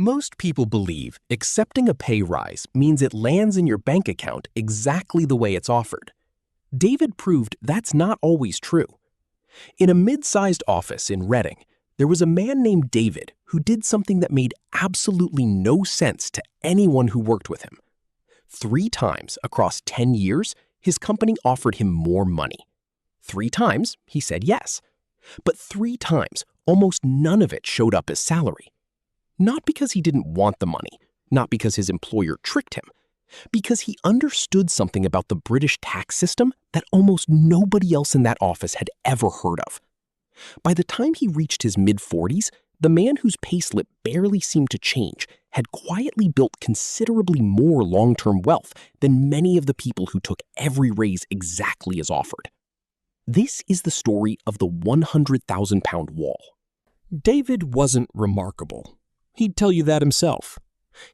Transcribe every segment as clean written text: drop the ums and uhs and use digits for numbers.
Most people believe accepting a pay rise means it lands in your bank account exactly the way it's offered. David proved that's not always true. In a mid-sized office in Reading, there was a man named David who did something that made absolutely no sense to anyone who worked with him. 3 times across 10 years, his company offered him more money. 3 times, he said yes. But 3 times, almost none of it showed up as salary. Not because he didn't want the money, not because his employer tricked him, because he understood something about the British tax system that almost nobody else in that office had ever heard of. By the time he reached his mid-40s, the man whose payslip barely seemed to change had quietly built considerably more long-term wealth than many of the people who took every raise exactly as offered. This is the story of the £100,000 wall. David wasn't remarkable. He'd tell you that himself.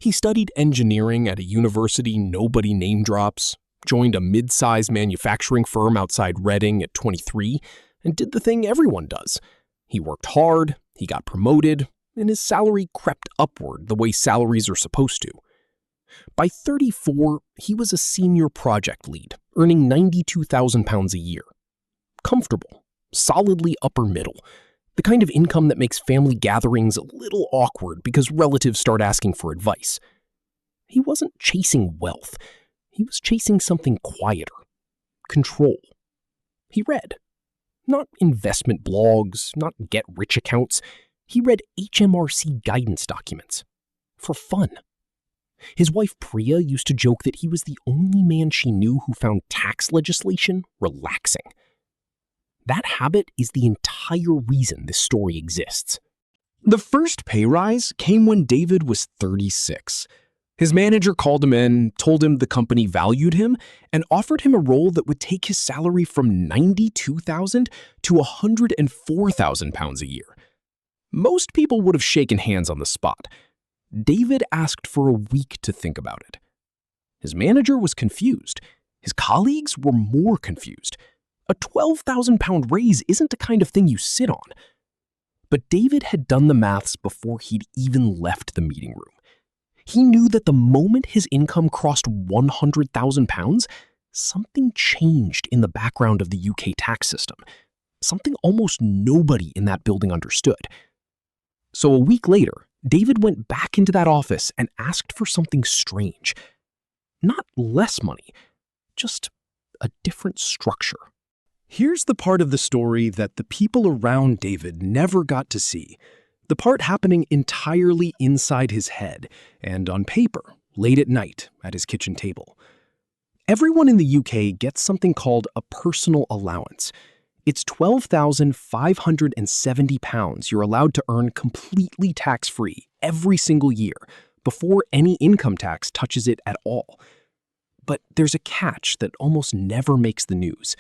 He studied engineering at a university nobody name drops, joined a mid-sized manufacturing firm outside Reading at 23, and did the thing everyone does. He worked hard, he got promoted, and his salary crept upward the way salaries are supposed to. By 34, he was a senior project lead, earning £92,000 a year. Comfortable, solidly upper middle, the kind of income that makes family gatherings a little awkward because relatives start asking for advice. He wasn't chasing wealth. He was chasing something quieter. Control. He read. Not investment blogs, not get-rich accounts. He read HMRC guidance documents. For fun. His wife Priya used to joke that he was the only man she knew who found tax legislation relaxing. That habit is the entire reason this story exists. The first pay rise came when David was 36. His manager called him in, told him the company valued him, and offered him a role that would take his salary from £92,000 to £104,000 a year. Most people would have shaken hands on the spot. David asked for a week to think about it. His manager was confused. His colleagues were more confused. A £12,000 raise isn't the kind of thing you sit on. But David had done the maths before he'd even left the meeting room. He knew that the moment his income crossed £100,000, something changed in the background of the UK tax system, something almost nobody in that building understood. So a week later, David went back into that office and asked for something strange. Not less money, just a different structure. Here's the part of the story that the people around David never got to see. The part happening entirely inside his head and on paper, late at night at his kitchen table. Everyone in the UK gets something called a personal allowance. It's £12,570 you're allowed to earn completely tax-free every single year before any income tax touches it at all. But there's a catch that almost never makes the news.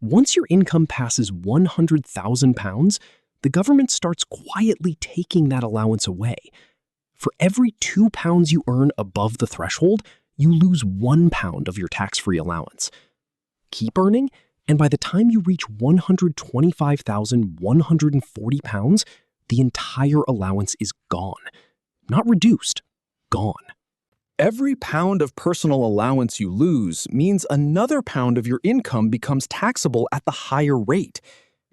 Once your income passes £100,000, the government starts quietly taking that allowance away. For every £2 you earn above the threshold, you lose £1 of your tax-free allowance. Keep earning, and by the time you reach £125,140, the entire allowance is gone. Not reduced, gone. Every pound of personal allowance you lose means another pound of your income becomes taxable at the higher rate.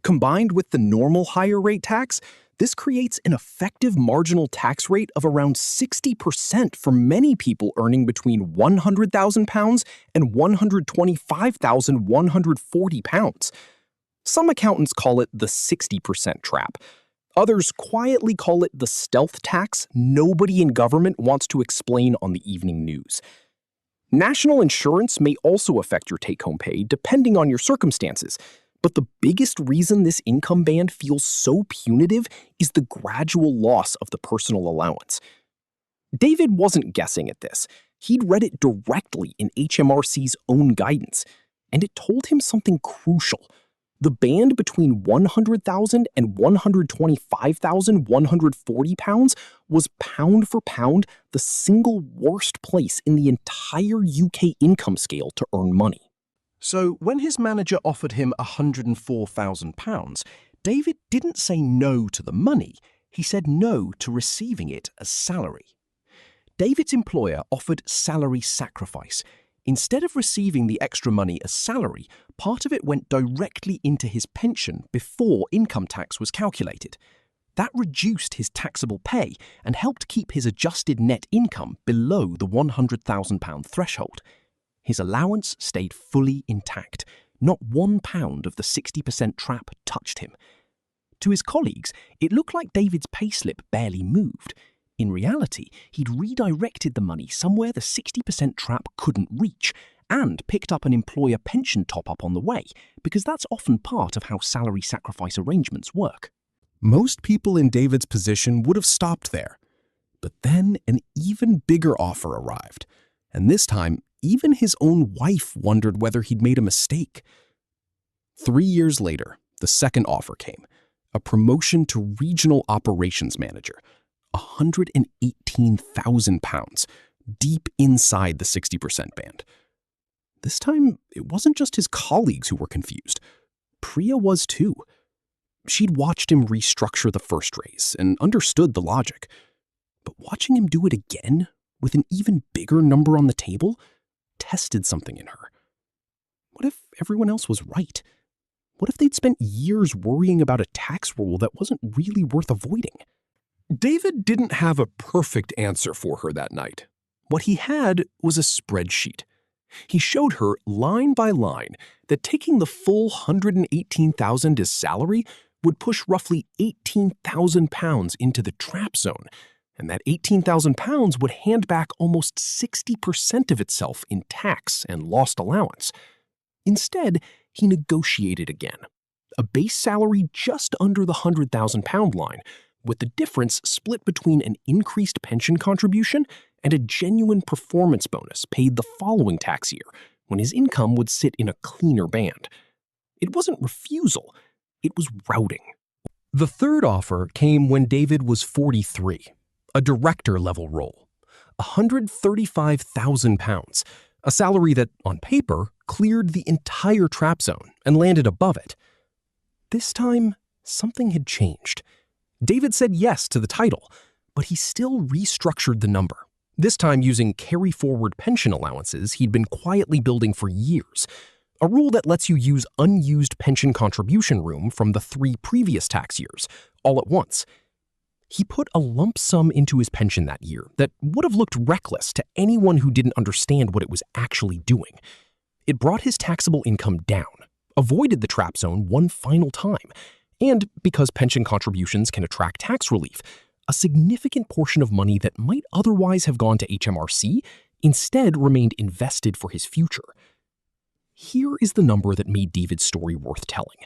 Combined with the normal higher rate tax, this creates an effective marginal tax rate of around 60% for many people earning between £100,000 and £125,140. Some accountants call it the 60% trap. Others quietly call it the stealth tax nobody in government wants to explain on the evening news. National insurance may also affect your take-home pay depending on your circumstances, but the biggest reason this income band feels so punitive is the gradual loss of the personal allowance. David wasn't guessing at this. He'd read it directly in HMRC's own guidance, and it told him something crucial. The band between £100,000 and £125,140 was pound for pound the single worst place in the entire UK income scale to earn money. So when his manager offered him £104,000, David didn't say no to the money. he said no to receiving it as salary. David's employer offered salary sacrifice. Instead of receiving the extra money as salary, part of it went directly into his pension before income tax was calculated. That reduced his taxable pay and helped keep his adjusted net income below the £100,000 threshold. His allowance stayed fully intact. Not £1 of the 60% trap touched him. To his colleagues, it looked like David's payslip barely moved. In reality, he'd redirected the money somewhere the 60% trap couldn't reach and picked up an employer pension top-up on the way, because that's often part of how salary sacrifice arrangements work. Most people in David's position would have stopped there. But then an even bigger offer arrived, and this time, even his own wife wondered whether he'd made a mistake. 3 years later, the second offer came, a promotion to Regional Operations Manager, £118,000, deep inside the 60% band. This time, it wasn't just his colleagues who were confused. Priya was too. She'd watched him restructure the first raise and understood the logic. But watching him do it again, with an even bigger number on the table, tested something in her. What if everyone else was right? What if they'd spent years worrying about a tax rule that wasn't really worth avoiding? David didn't have a perfect answer for her that night. What he had was a spreadsheet. He showed her line by line that taking the full $118,000 as salary would push roughly £18,000 into the trap zone, and that £18,000 would hand back almost 60% of itself in tax and lost allowance. Instead, he negotiated again. A base salary just under the £100,000 line, with the difference split between an increased pension contribution and a genuine performance bonus paid the following tax year, when his income would sit in a cleaner band. It wasn't refusal, it was routing. The third offer came when David was 43, a director-level role, £135,000, a salary that, on paper, cleared the entire trap zone and landed above it. This time, something had changed. David said yes to the title, but he still restructured the number, this time using carry-forward pension allowances he'd been quietly building for years, a rule that lets you use unused pension contribution room from the 3 previous tax years, all at once. He put a lump sum into his pension that year that would have looked reckless to anyone who didn't understand what it was actually doing. It brought his taxable income down, avoided the trap zone one final time, and because pension contributions can attract tax relief, a significant portion of money that might otherwise have gone to HMRC instead remained invested for his future. Here is the number that made David's story worth telling.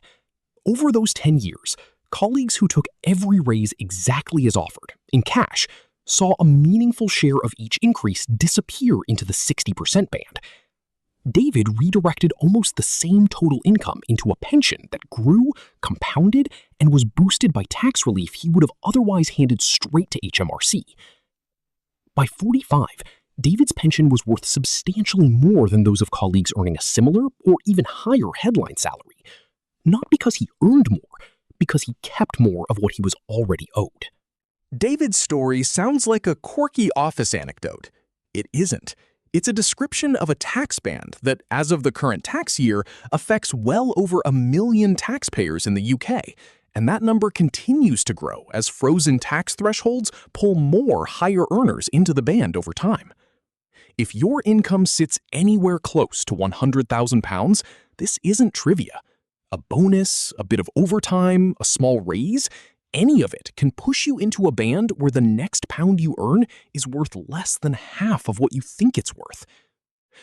Over those 10 years, colleagues who took every raise exactly as offered, in cash, saw a meaningful share of each increase disappear into the 60% band. David redirected almost the same total income into a pension that grew, compounded, and was boosted by tax relief he would have otherwise handed straight to HMRC. By 45, David's pension was worth substantially more than those of colleagues earning a similar or even higher headline salary, not because he earned more, because he kept more of what he was already owed. David's story sounds like a quirky office anecdote. It isn't. It's a description of a tax band that, as of the current tax year, affects well over 1 million taxpayers in the UK, and that number continues to grow as frozen tax thresholds pull more higher earners into the band over time. If your income sits anywhere close to £100,000, this isn't trivia. A bonus, a bit of overtime, a small raise, any of it can push you into a band where the next pound you earn is worth less than half of what you think it's worth.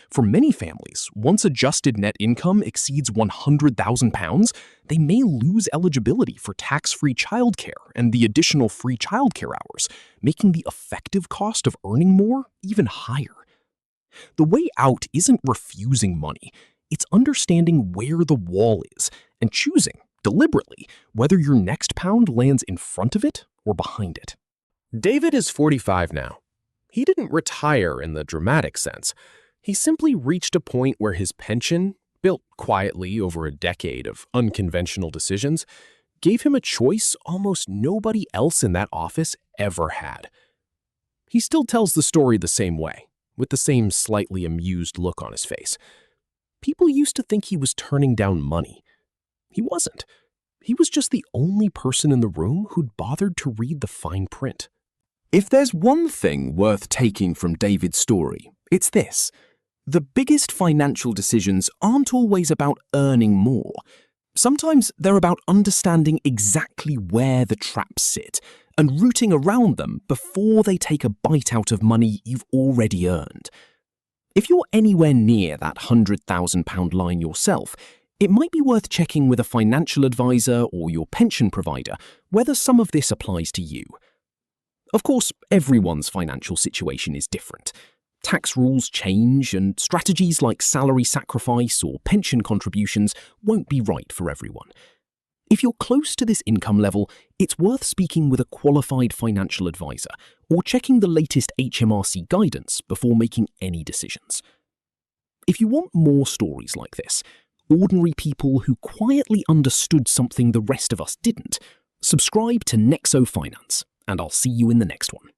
For many families, once adjusted net income exceeds £100,000, they may lose eligibility for tax-free childcare and the additional free childcare hours, making the effective cost of earning more even higher. The way out isn't refusing money, it's understanding where the wall is and choosing, deliberately, whether your next pound lands in front of it or behind it. David is 45 now. He didn't retire in the dramatic sense. He simply reached a point where his pension, built quietly over a decade of unconventional decisions, gave him a choice almost nobody else in that office ever had. He still tells the story the same way, with the same slightly amused look on his face. People used to think he was turning down money. He wasn't. He was just the only person in the room who'd bothered to read the fine print. If there's one thing worth taking from David's story, it's this. The biggest financial decisions aren't always about earning more. Sometimes they're about understanding exactly where the traps sit and rooting around them before they take a bite out of money you've already earned. If you're anywhere near that £100,000 line yourself, it might be worth checking with a financial advisor or your pension provider whether some of this applies to you. Of course, everyone's financial situation is different. Tax rules change, and strategies like salary sacrifice or pension contributions won't be right for everyone. If you're close to this income level, it's worth speaking with a qualified financial advisor or checking the latest HMRC guidance before making any decisions. If you want more stories like this, ordinary people who quietly understood something the rest of us didn't, subscribe to Nexo Finance, and I'll see you in the next one.